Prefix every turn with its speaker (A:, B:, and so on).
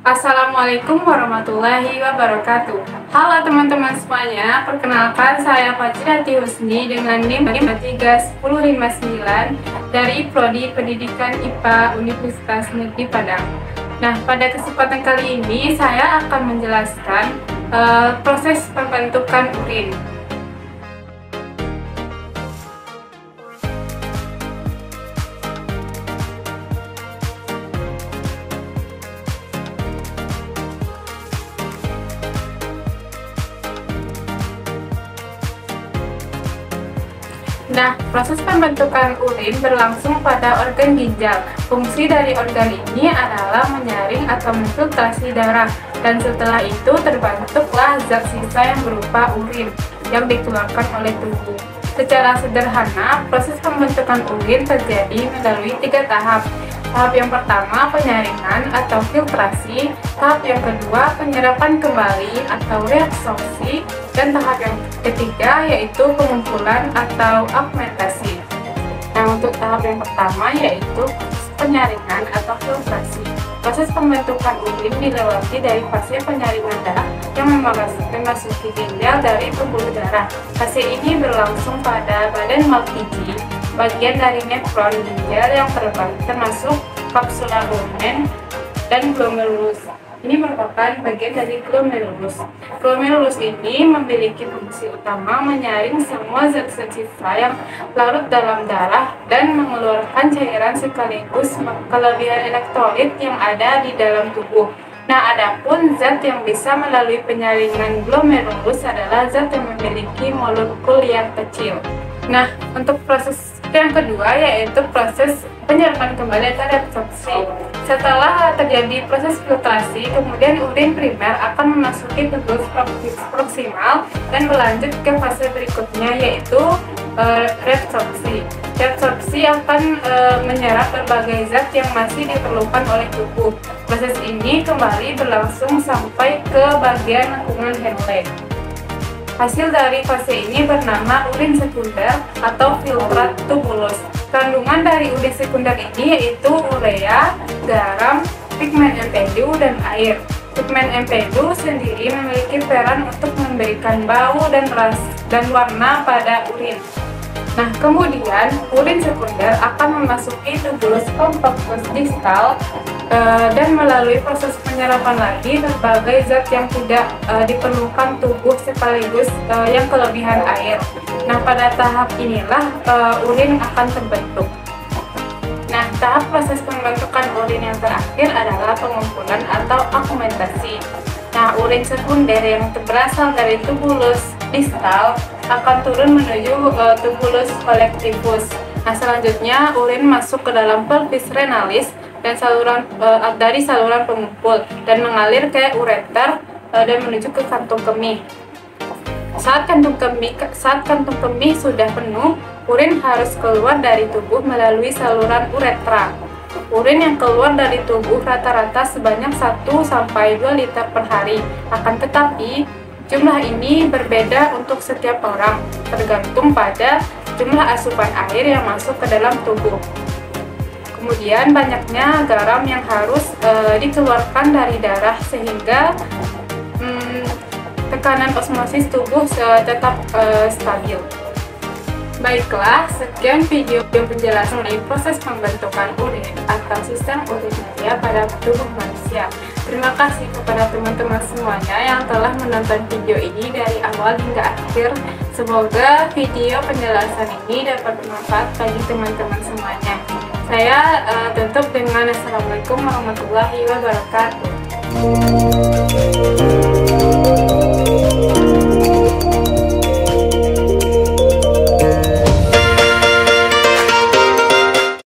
A: Assalamualaikum warahmatullahi wabarakatuh. Halo teman-teman semuanya, perkenalkan saya Fajriyati Husni dengan NIM 31059 dari Prodi Pendidikan IPA Universitas Negeri Padang. Nah, pada kesempatan kali ini saya akan menjelaskan proses pembentukan urin. Nah, proses pembentukan urin berlangsung pada organ ginjal. Fungsi dari organ ini adalah menyaring atau memfiltrasi darah, dan setelah itu terbentuklah zat sisa yang berupa urin yang dikeluarkan oleh tubuh. Secara sederhana, proses pembentukan urin terjadi melalui 3 tahap. Tahap yang pertama, penyaringan atau filtrasi. Tahap yang kedua, penyerapan kembali atau reabsorpsi. Dan tahap yang ketiga yaitu pengumpulan atau augmentasi. Nah, untuk tahap yang pertama yaitu penyaringan atau filtrasi. Proses pembentukan urin dilewati dari fase penyaringan darah yang memasuki ginjal dari pembuluh darah. Fase ini berlangsung pada badan Malpighi, bagian dari nefron ginjal yang termasuk kapsula lumen dan glomerulus. Ini merupakan bagian dari glomerulus. Glomerulus ini memiliki fungsi utama menyaring semua zat-zat sisa yang larut dalam darah dan mengeluarkan cairan sekaligus kelebihan elektrolit yang ada di dalam tubuh. Nah, adapun zat yang bisa melalui penyaringan glomerulus adalah zat yang memiliki molekul yang kecil. Nah, untuk proses yang kedua yaitu proses penyerapan kembali atau reabsorpsi. Setelah terjadi proses filtrasi, kemudian urin primer akan memasuki tubuh proksimal dan berlanjut ke fase berikutnya yaitu reabsorpsi. Reabsorpsi akan menyerap berbagai zat yang masih diperlukan oleh tubuh. Proses ini kembali berlangsung sampai ke bagian lengkungan Henle. Hasil dari fase ini bernama urin sekunder atau filtrat tubulus. Kandungan dari urin sekunder ini yaitu urea, garam, pigmen empedu, dan air. Pigmen empedu sendiri memiliki peran untuk memberikan bau dan warna pada urin. Nah, kemudian urin sekunder akan memasuki tubulus kompaktus distal dan melalui proses penyerapan lagi berbagai zat yang tidak diperlukan tubuh sekaligus yang kelebihan air. Nah, pada tahap inilah urin akan terbentuk. Nah, tahap proses pembentukan urin yang terakhir adalah pengumpulan atau augmentasi. Nah, urin sekunder yang berasal dari tubulus distal akan turun menuju tubulus collectivus. Nah, selanjutnya urin masuk ke dalam pelvis renalis dan dari saluran pengumpul dan mengalir ke ureter dan menuju ke kantung kemih. Saat kantung kemih sudah penuh, urin harus keluar dari tubuh melalui saluran uretra. Urin yang keluar dari tubuh rata-rata sebanyak 1-2 liter per hari. Akan tetapi, jumlah ini berbeda untuk setiap orang, tergantung pada jumlah asupan air yang masuk ke dalam tubuh. Kemudian banyaknya garam yang harus dikeluarkan dari darah sehingga tekanan osmosis tubuh tetap stabil. Baiklah, sekian video penjelasan mengenai proses pembentukan urin atau sistem urinaria pada tubuh manusia. Terima kasih kepada teman-teman semuanya yang telah menonton video ini dari awal hingga akhir. Semoga video penjelasan ini dapat bermanfaat bagi teman-teman semuanya. Saya tutup dengan Assalamualaikum warahmatullahi wabarakatuh.